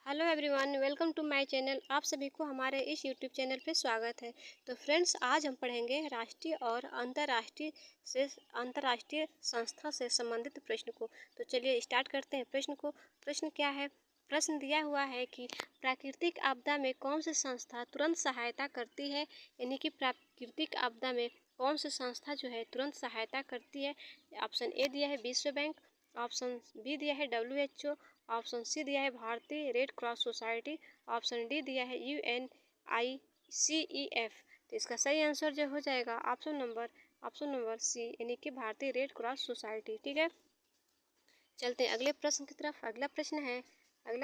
Hello everyone, welcome to my channel. आप सभी को हमारे इस यूट्यूब चैनल पे स्वागत है। तो फ्रेंड्स, आज हम पढ़ेंगे राष्ट्रीय और अंतर्राष्ट्रीय संस्था से संबंधित प्रश्न को। तो चलिए स्टार्ट करते हैं प्रश्न को। प्रश्न क्या है? प्रश्न दिया हुआ है कि प्राकृतिक आपदा में कौन सी संस्था तुरंत सहायता करती है। यानी कि प्राकृतिक आपदा में कौन सी संस्था जो है तुरंत सहायता करती है। ऑप्शन ए दिया है विश्व बैंक, ऑप्शन बी दिया है WHO, ऑप्शन सी दिया है भारतीय red cross society, option D दिया है UNICEF। तो इसका सही आंसर जो हो जाएगा ऑप्शन नंबर सी, यानी कि भारतीय रेड क्रॉस सोसाइटी। ठीक है, चलते हैं अगले प्रश्न की तरफ। अगला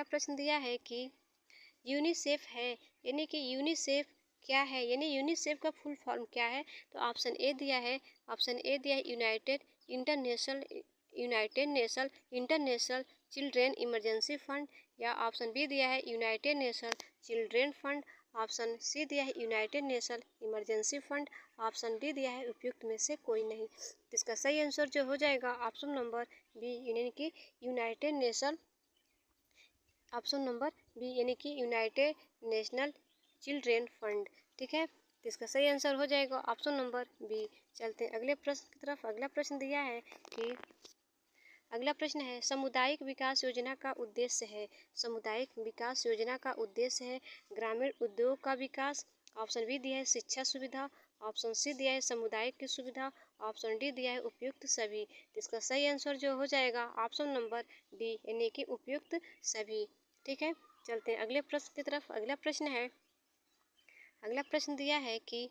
प्रश्न दिया है कि यूनिसेफ है, यानी कि यूनिसेफ क्या है, यानी यूनिसेफ का फुल फॉर्म क्या है। तो ऑप्शन ए दिया है United Nation International Children Emergency Fund, या ऑप्शन बी दिया है United Nation Children Fund, option C दिया है United Nation Emergency Fund, option D दिया है उपयुक्त में से कोई नहीं। तो इसका सही आंसर जो हो जाएगा ऑप्शन नंबर बी, यानी कि United Nation option number B, यानी कि यूनाइटेड नेशनल चिल्ड्रेन फंड। ठीक है, तो इसका सही आंसर हो जाएगा ऑप्शन नंबर बी। चलते हैं अगले प्रश्न की तरफ। अगला प्रश्न है सामुदायिक विकास योजना का उद्देश्य है। सामुदायिक विकास योजना का उद्देश्य है ग्रामीण उद्योग का विकास, ऑप्शन बी दिया है शिक्षा सुविधा, ऑप्शन सी दिया है सामुदायिक की सुविधा, ऑप्शन डी दिया है उपयुक्त सभी। तो इसका सही आंसर जो हो जाएगा ऑप्शन नंबर डी, यानी कि उपयुक्त सभी। ठीक है, चलते हैं अगले प्रश्न की तरफ। अगला प्रश्न दिया है कि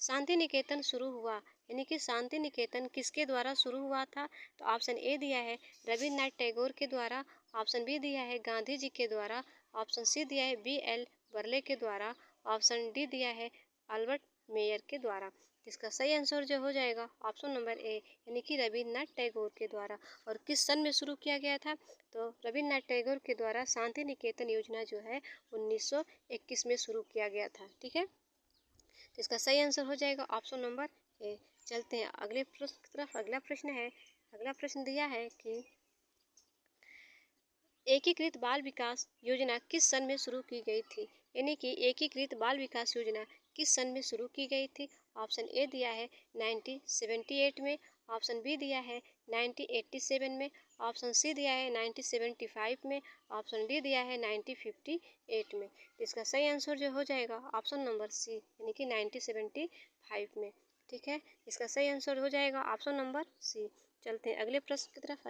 शांति निकेतन शुरू हुआ, यानी कि शांति निकेतन किसके द्वारा शुरू हुआ था। तो ऑप्शन ए दिया है रविन्द्रनाथ टैगोर के द्वारा, ऑप्शन बी दिया है गांधी जी के द्वारा, ऑप्शन सी दिया है BL बर्ले के द्वारा, ऑप्शन डी दिया है अल्बर्ट मेयर के द्वारा। इसका सही आंसर जो हो जाएगा ऑप्शन नंबर ए, यानी कि रविन्द्रनाथ टैगोर के द्वारा। और किस सन में शुरू किया गया था? तो रविन्द्रनाथ टैगोर के द्वारा शांति निकेतन योजना जो है 1921 में शुरू किया गया था। ठीक है, तो इसका सही आंसर हो जाएगा ऑप्शन नंबर ए। चलते हैं अगले प्रश्न की तरफ। अगला प्रश्न दिया है कि एकीकृत बाल विकास योजना किस सन में शुरू की गई थी। यानी कि एकीकृत बाल विकास योजना किस सन में शुरू की गई थी। ऑप्शन ए दिया है 1978 में, ऑप्शन बी दिया है 1987 में, ऑप्शन सी दिया है 1975 में, ऑप्शन डी दिया है 1958 में। तो इसका सही आंसर जो हो जाएगा ऑप्शन नंबर सी, यानी कि 1975 में। ठीक है, इसका सही आंसर हो जाएगा ऑप्शन नंबर सी। चलते हैं अगले प्रश्न की तरफ।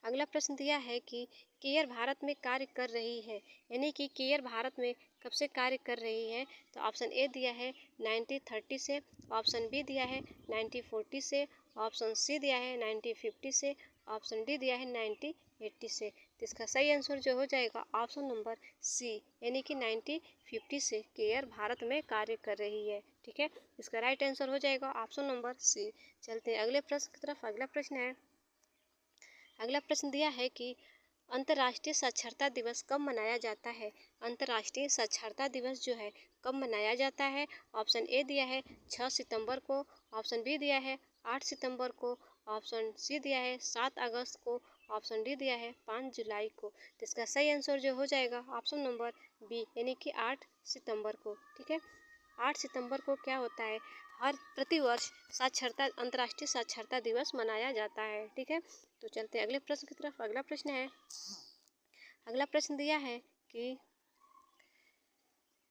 अगला प्रश्न दिया है कि केयर भारत में कार्य कर रही है, यानी कि केयर भारत में कब से कार्य कर रही है। तो ऑप्शन ए दिया है 1930 से, ऑप्शन बी दिया है 1940 से, ऑप्शन सी दिया है 1950 से, ऑप्शन डी दिया है 1980 से। तो इसका सही आंसर जो हो जाएगा ऑप्शन नंबर सी, यानी कि 1950 से केयर भारत में कार्य कर रही है। ठीक है, इसका राइट आंसर हो जाएगा ऑप्शन नंबर सी। चलते हैं अगले प्रश्न की तरफ। अगला प्रश्न दिया है कि अंतर्राष्ट्रीय साक्षरता दिवस कब मनाया जाता है। अंतर्राष्ट्रीय साक्षरता दिवस जो है कब मनाया जाता है। ऑप्शन ए दिया है 6 सितंबर को, ऑप्शन बी दिया है 8 सितंबर को, ऑप्शन सी दिया है 7 अगस्त को, ऑप्शन डी दिया है 5 जुलाई को। तो इसका सही आंसर जो हो जाएगा ऑप्शन नंबर बी, यानी कि 8 सितंबर को। ठीक है, 8 सितंबर को क्या होता है, हर प्रतिवर्ष अंतर्राष्ट्रीय साक्षरता दिवस मनाया जाता है। ठीक है, तो चलते हैं अगले प्रश्न की तरफ। अगला प्रश्न दिया है कि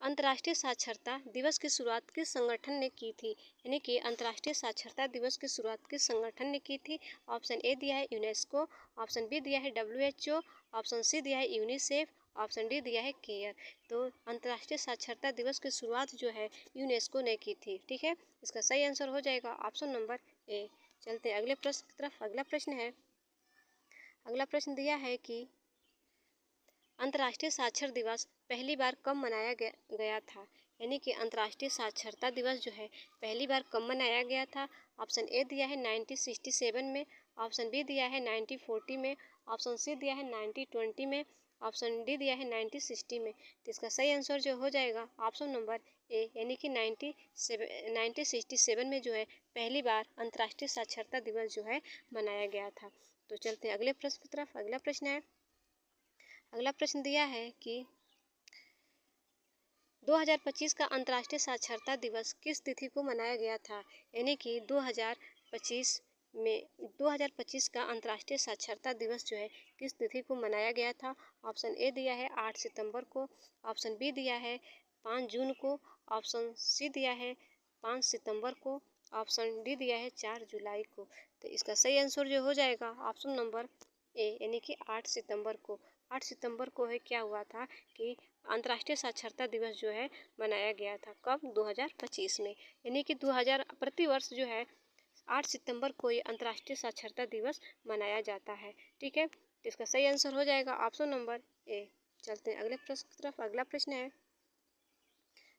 अंतर्राष्ट्रीय साक्षरता दिवस की शुरुआत किस संगठन ने की थी। यानी कि अंतर्राष्ट्रीय साक्षरता दिवस की शुरुआत किस संगठन ने की थी। ऑप्शन ए दिया है यूनेस्को, ऑप्शन बी दिया है WHO, ऑप्शन सी दिया है यूनिसेफ, ऑप्शन डी दिया है केयर। तो अंतर्राष्ट्रीय साक्षरता दिवस की शुरुआत जो है यूनेस्को ने की थी। ठीक है, इसका सही आंसर हो जाएगा ऑप्शन नंबर ए। चलते हैं अगले प्रश्न की तरफ। अगला प्रश्न दिया है कि अंतर्राष्ट्रीय साक्षर दिवस पहली बार कब मनाया गया था। यानी कि अंतर्राष्ट्रीय साक्षरता दिवस जो है पहली बार कब मनाया गया था। ऑप्शन ए दिया है 1967 में, ऑप्शन बी दिया है 1940 में, ऑप्शन सी दिया है 1920 में, ऑप्शन डी दिया है 1960 में। तो इसका सही आंसर जो हो जाएगा ऑप्शन नंबर ए, यानी कि 1967 में जो है पहली बार अंतर्राष्ट्रीय साक्षरता दिवस जो है मनाया गया था। तो चलते हैं अगले प्रश्न की तरफ। अगला प्रश्न दिया है कि 2025 का अंतर्राष्ट्रीय साक्षरता दिवस किस तिथि को मनाया गया था। यानी कि 2025 का अंतर्राष्ट्रीय साक्षरता दिवस जो है किस तिथि को मनाया गया था। ऑप्शन ए दिया है 8 सितंबर को, ऑप्शन बी दिया है 5 जून को, ऑप्शन सी दिया है 5 सितंबर को, ऑप्शन डी दिया है 4 जुलाई को। तो इसका सही आंसर जो हो जाएगा ऑप्शन नंबर ए यानी कि 8 सितंबर को। 8 सितंबर को है क्या हुआ था कि अंतर्राष्ट्रीय साक्षरता दिवस जो है मनाया गया था। कब? 2025 में। यानी कि 2000 प्रतिवर्ष जो है 8 सितंबर को ये अंतर्राष्ट्रीय साक्षरता दिवस मनाया जाता है। ठीक है, तो इसका सही आंसर हो जाएगा ऑप्शन नंबर ए। चलते हैं अगले प्रश्न की तरफ। अगला प्रश्न है,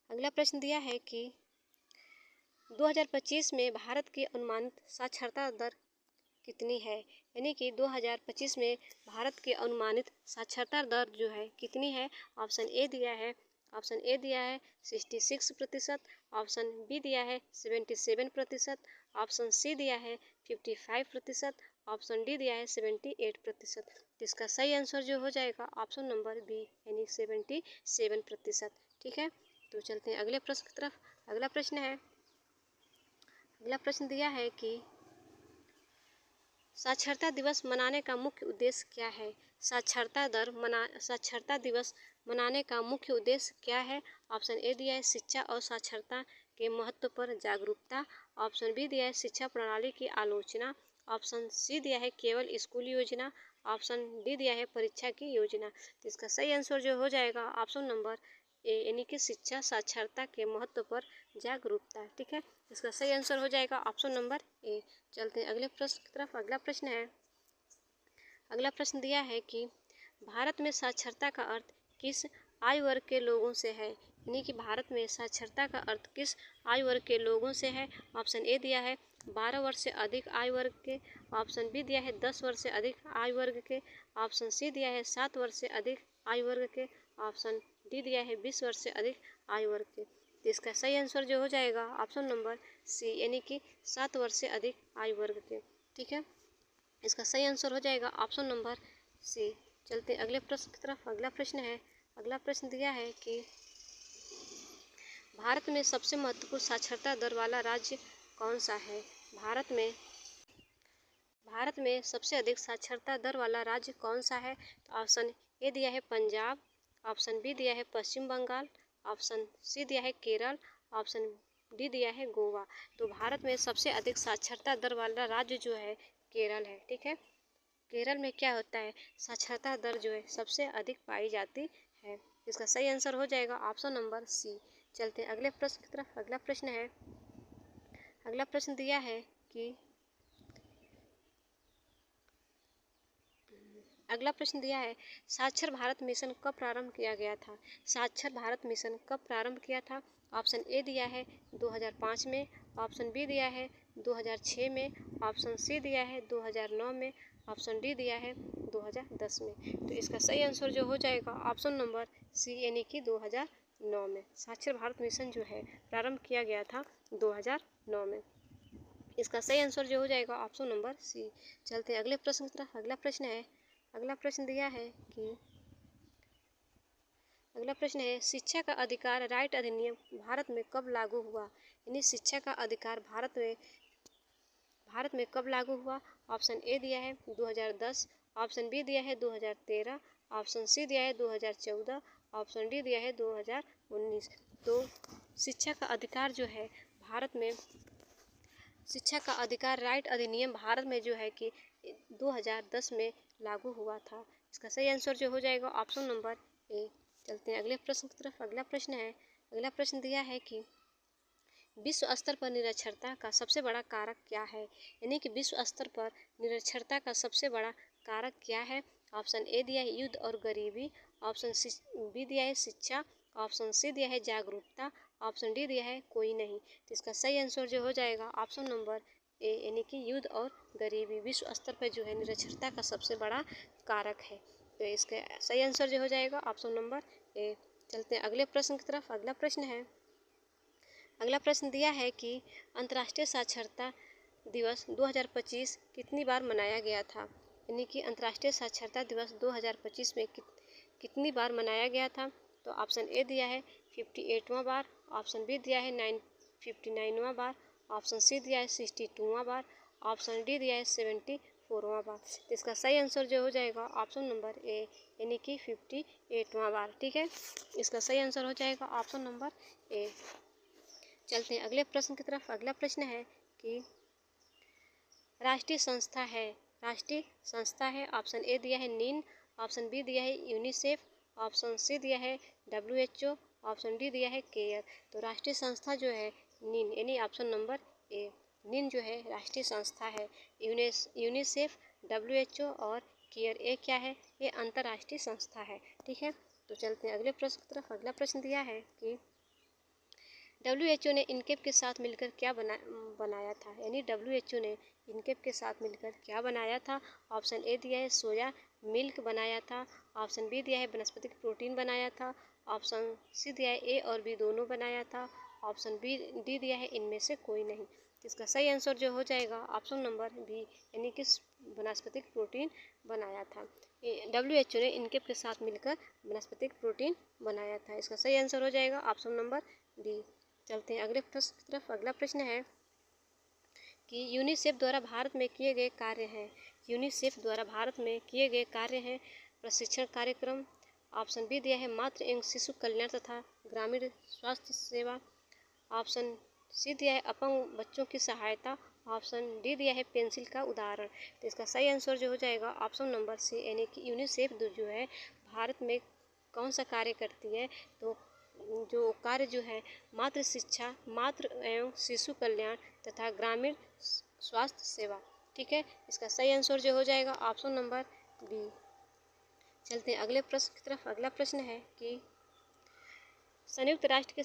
अगला प्रश्न दिया है कि 2025 में भारत की अनुमानित साक्षरता दर कितनी है। यानी कि 2025 में भारत की अनुमानित साक्षरता दर जो है कितनी है। ऑप्शन ए दिया है 66%, ऑप्शन बी दिया है 77%, ऑप्शन सी दिया है 55%, ऑप्शन डी दिया है 78%। तो इसका सही आंसर जो हो जाएगा ऑप्शन नंबर बी यानी 77%। ठीक है, तो चलते हैं अगले प्रश्न की तरफ। अगला प्रश्न है, अगला प्रश्न दिया है कि साक्षरता दिवस मनाने का मुख्य उद्देश्य क्या है। साक्षरता दिवस मनाने का मुख्य उद्देश्य क्या है। ऑप्शन ए दिया है शिक्षा और साक्षरता के महत्व पर जागरूकता, ऑप्शन बी दिया है शिक्षा प्रणाली की आलोचना, ऑप्शन सी दिया है केवल स्कूल योजना, ऑप्शन डी दिया है परीक्षा की योजना। तो इसका सही आंसर जो हो जाएगा ऑप्शन नंबर ए यानी कि शिक्षा साक्षरता के महत्व पर जागरूकता। ठीक है, इसका सही आंसर हो जाएगा ऑप्शन नंबर ए। चलते हैं अगले प्रश्न की तरफ। अगला प्रश्न है, अगला प्रश्न दिया है कि भारत में साक्षरता का अर्थ किस आयु वर्ग के लोगों से है। यानी कि भारत में साक्षरता का अर्थ किस आयु वर्ग के लोगों से है। ऑप्शन ए दिया है 12 वर्ष से अधिक आयु वर्ग के, ऑप्शन बी दिया है 10 वर्ष से अधिक आयु वर्ग के, ऑप्शन सी दिया है 7 वर्ष से अधिक आयु वर्ग के, ऑप्शन डी दिया है 20 वर्ष से अधिक आयु वर्ग के। तो इसका सही आंसर जो हो जाएगा ऑप्शन नंबर सी यानी कि 7 वर्ष से अधिक आयु वर्ग के। ठीक है, इसका सही आंसर हो जाएगा ऑप्शन नंबर सी। चलते हैं अगले प्रश्न की तरफ। अगला प्रश्न है, अगला प्रश्न दिया है कि भारत में सबसे महत्वपूर्ण साक्षरता दर वाला राज्य कौन सा है। भारत में सबसे अधिक साक्षरता दर वाला राज्य कौन सा है। तो ऑप्शन ए दिया है पंजाब, ऑप्शन बी दिया है पश्चिम बंगाल, ऑप्शन सी दिया है केरल, ऑप्शन डी दिया है गोवा। तो भारत में सबसे अधिक साक्षरता दर वाला राज्य जो है केरल है। ठीक है, केरल में क्या होता है साक्षरता दर जो है सबसे अधिक पाई जाती है। इसका सही आंसर हो जाएगा ऑप्शन नंबर सी। चलते हैं अगले प्रश्न की तरफ। अगला प्रश्न है, अगला प्रश्न दिया है कि अगला प्रश्न दिया है साक्षर भारत मिशन कब प्रारंभ किया गया था। साक्षर भारत मिशन कब प्रारंभ किया था। ऑप्शन ए दिया है 2005 में, ऑप्शन बी दिया है 2006 में, ऑप्शन सी दिया है 2009 में, ऑप्शन डी दिया है 2010 में। तो इसका सही आंसर जो हो जाएगा ऑप्शन नंबर सी यानी कि 2009 में साक्षर भारत मिशन जो है प्रारंभ किया गया था 2009 में। इसका सही आंसर जो हो जाएगा ऑप्शन नंबर सी। चलते हैं अगले प्रश्न की तरफ। अगला प्रश्न है, अगला प्रश्न दिया है कि अगला प्रश्न है शिक्षा का अधिकार राइट अधिनियम भारत में कब लागू हुआ। यानी शिक्षा का अधिकार भारत में कब लागू हुआ। ऑप्शन ए दिया है 2010, ऑप्शन बी दिया है 2013, ऑप्शन सी दिया है 2014, ऑप्शन डी दिया है 2019। तो शिक्षा का अधिकार जो है भारत में, शिक्षा का अधिकार राइट अधिनियम भारत में जो है कि 2010 में लागू हुआ था। इसका सही आंसर जो हो जाएगा ऑप्शन नंबर ए। चलते हैं अगले प्रश्न की तरफ। अगला प्रश्न है, अगला प्रश्न दिया है कि विश्व स्तर पर निरक्षरता का सबसे बड़ा कारक क्या है। यानी कि विश्व स्तर पर निरक्षरता का सबसे बड़ा कारक क्या है। ऑप्शन ए दिया है युद्ध और गरीबी, ऑप्शन बी दिया है शिक्षा, ऑप्शन सी दिया है जागरूकता, ऑप्शन डी दिया है कोई नहीं। तो इसका सही आंसर जो हो जाएगा ऑप्शन नंबर ए यानी कि युद्ध और गरीबी विश्व स्तर पर जो है निरक्षरता का सबसे बड़ा कारक है। तो इसका सही आंसर जो हो जाएगा ऑप्शन नंबर ए। चलते हैं अगले प्रश्न की तरफ। अगला प्रश्न है, अगला प्रश्न दिया है कि अंतर्राष्ट्रीय साक्षरता दिवस 2025 कितनी बार मनाया गया था। यानी कि अंतर्राष्ट्रीय साक्षरता दिवस 2025 में कितनी बार मनाया गया था? तो ऑप्शन ए दिया है 58वां बार, ऑप्शन बी दिया है 59वां बार, ऑप्शन सी दिया है 62वां बार, ऑप्शन डी दिया है 74वां बार। तो इसका सही आंसर जो हो जाएगा ऑप्शन नंबर ए, यानी कि 58वां बार। ठीक है, इसका सही आंसर हो जाएगा ऑप्शन नंबर ए। चलते हैं अगले प्रश्न की तरफ। अगला प्रश्न है कि राष्ट्रीय संस्था है। ऑप्शन ए दिया है नीन, ऑप्शन बी दिया है यूनिसेफ, ऑप्शन सी दिया है WHO, ऑप्शन डी दिया है केयर। तो राष्ट्रीय संस्था जो है नीन, यानी ऑप्शन नंबर ए, नीन जो है राष्ट्रीय संस्था है। यूनिसेफ, WHO और केयर ए क्या है? ये अंतर्राष्ट्रीय संस्था है। ठीक है, तो चलते हैं अगले प्रश्न की तरफ। अगला प्रश्न दिया है कि WHO ने इनकेप के साथ मिलकर क्या बनाया था? यानी WHO ने इनकेप के साथ मिलकर क्या बनाया था? ऑप्शन ए दिया है सोया मिल्क बनाया था, ऑप्शन बी दिया है वनस्पतिक प्रोटीन बनाया था, ऑप्शन सी दिया है ए और बी दोनों बनाया था, ऑप्शन डी दिया है इनमें से कोई नहीं। तो इसका सही आंसर जो हो जाएगा ऑप्शन नंबर बी, यानी कि वनस्पतिक प्रोटीन बनाया था। WHO ने इनकेप के साथ मिलकर वनस्पतिक प्रोटीन बनाया था। इसका सही आंसर हो जाएगा ऑप्शन नंबर डी। चलते हैं अगले प्रश्न की तरफ। अगला प्रश्न है कि यूनिसेफ द्वारा भारत में किए गए कार्य हैं। यूनिसेफ द्वारा भारत में किए गए कार्य हैं प्रशिक्षण कार्यक्रम, ऑप्शन बी दिया है मातृ एवं शिशु कल्याण तथा ग्रामीण स्वास्थ्य सेवा, ऑप्शन सी दिया है अपंग बच्चों की सहायता, ऑप्शन डी दिया है पेंसिल का उदाहरण। तो इसका सही आंसर जो हो जाएगा ऑप्शन नंबर सी, यानी कि यूनिसेफ जो है भारत में कौन सा कार्य करती है? तो जो कार्य जो है मातृ शिक्षा, मातृ एवं शिशु कल्याण तथा ग्रामीण स्वास्थ्य सेवा। ठीक है, इसका सही आंसर जो हो जाएगा ऑप्शन नंबर बी। चलते हैं अगले प्रश्न की तरफ। अगला प्रश्न है कि संयुक्त राष्ट्र की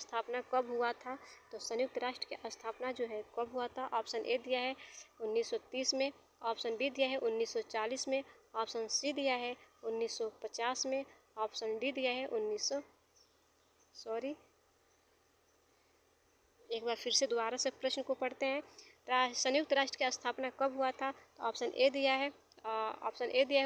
स्थापना कब हुआ था? तो संयुक्त राष्ट्र की स्थापना जो है कब हुआ था? ऑप्शन ए दिया है 1930 में, ऑप्शन बी दिया है 1940 में, ऑप्शन सी दिया है 1950 में, ऑप्शन डी दिया है एक बार फिर से दोबारा से प्रश्न को पढ़ते हैं। संयुक्त राष्ट्र की स्थापना कब हुआ था? तो ऑप्शन ए दिया है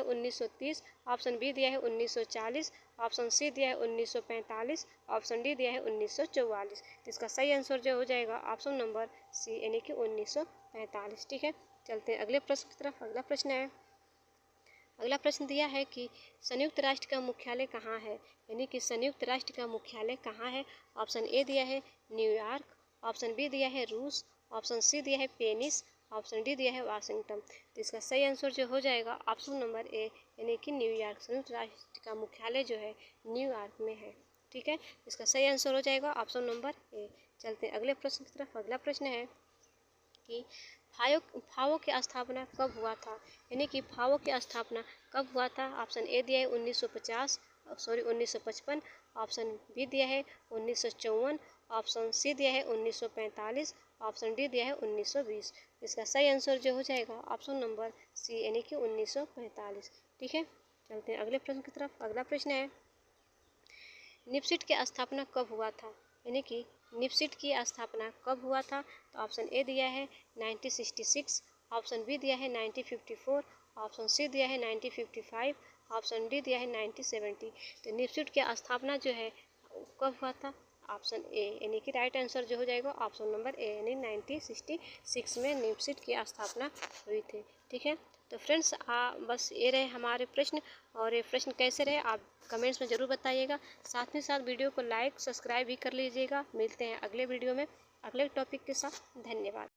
1930, ऑप्शन बी दिया है 1940, ऑप्शन सी दिया है 1945, ऑप्शन डी दिया है 1944। तो इसका सही आंसर जो हो जाएगा ऑप्शन नंबर सी, यानी कि 1945। ठीक है, चलते हैं अगले प्रश्न की तरफ। अगला प्रश्न दिया है कि संयुक्त राष्ट्र का मुख्यालय कहाँ है? यानी कि संयुक्त राष्ट्र का मुख्यालय कहाँ है? ऑप्शन ए दिया है न्यूयॉर्क, ऑप्शन बी दिया है रूस, ऑप्शन सी दिया है पेरिस, ऑप्शन डी दिया है वाशिंगटन। तो इसका सही आंसर जो हो जाएगा ऑप्शन नंबर ए, यानी कि न्यूयॉर्क। संयुक्त राष्ट्र का मुख्यालय जो है न्यूयॉर्क में है। ठीक है, इसका सही आंसर हो जाएगा ऑप्शन नंबर ए। चलते हैं अगले प्रश्न की तरफ। अगला प्रश्न है कि फाओ की स्थापना कब हुआ था? यानी कि फाओ की स्थापना कब हुआ था? ऑप्शन ए दिया है 1955, ऑप्शन बी दिया है 1954, ऑप्शन सी दिया है 1945, ऑप्शन डी दिया है 1920। इसका सही आंसर जो हो जाएगा ऑप्शन नंबर सी, यानी कि 1945। ठीक है, चलते हैं अगले प्रश्न की तरफ। अगला प्रश्न है निपसिट की स्थापना कब हुआ था? यानी कि निपसिट की स्थापना कब हुआ था? तो ऑप्शन ए दिया है 1966, ऑप्शन बी दिया है 1954, ऑप्शन सी दिया है 1955, ऑप्शन डी दिया है 1970। तो निपसिट की स्थापना जो है कब हुआ था? ऑप्शन ए, यानी कि राइट आंसर जो हो जाएगा ऑप्शन नंबर ए, यानी 1966 में निपसिट की स्थापना हुई थी। ठीक है, तो फ्रेंड्स बस ये रहे हमारे प्रश्न, और ये प्रश्न कैसे रहे आप कमेंट्स में ज़रूर बताइएगा। साथ ही साथ वीडियो को लाइक सब्सक्राइब भी कर लीजिएगा। मिलते हैं अगले वीडियो में अगले टॉपिक के साथ। धन्यवाद।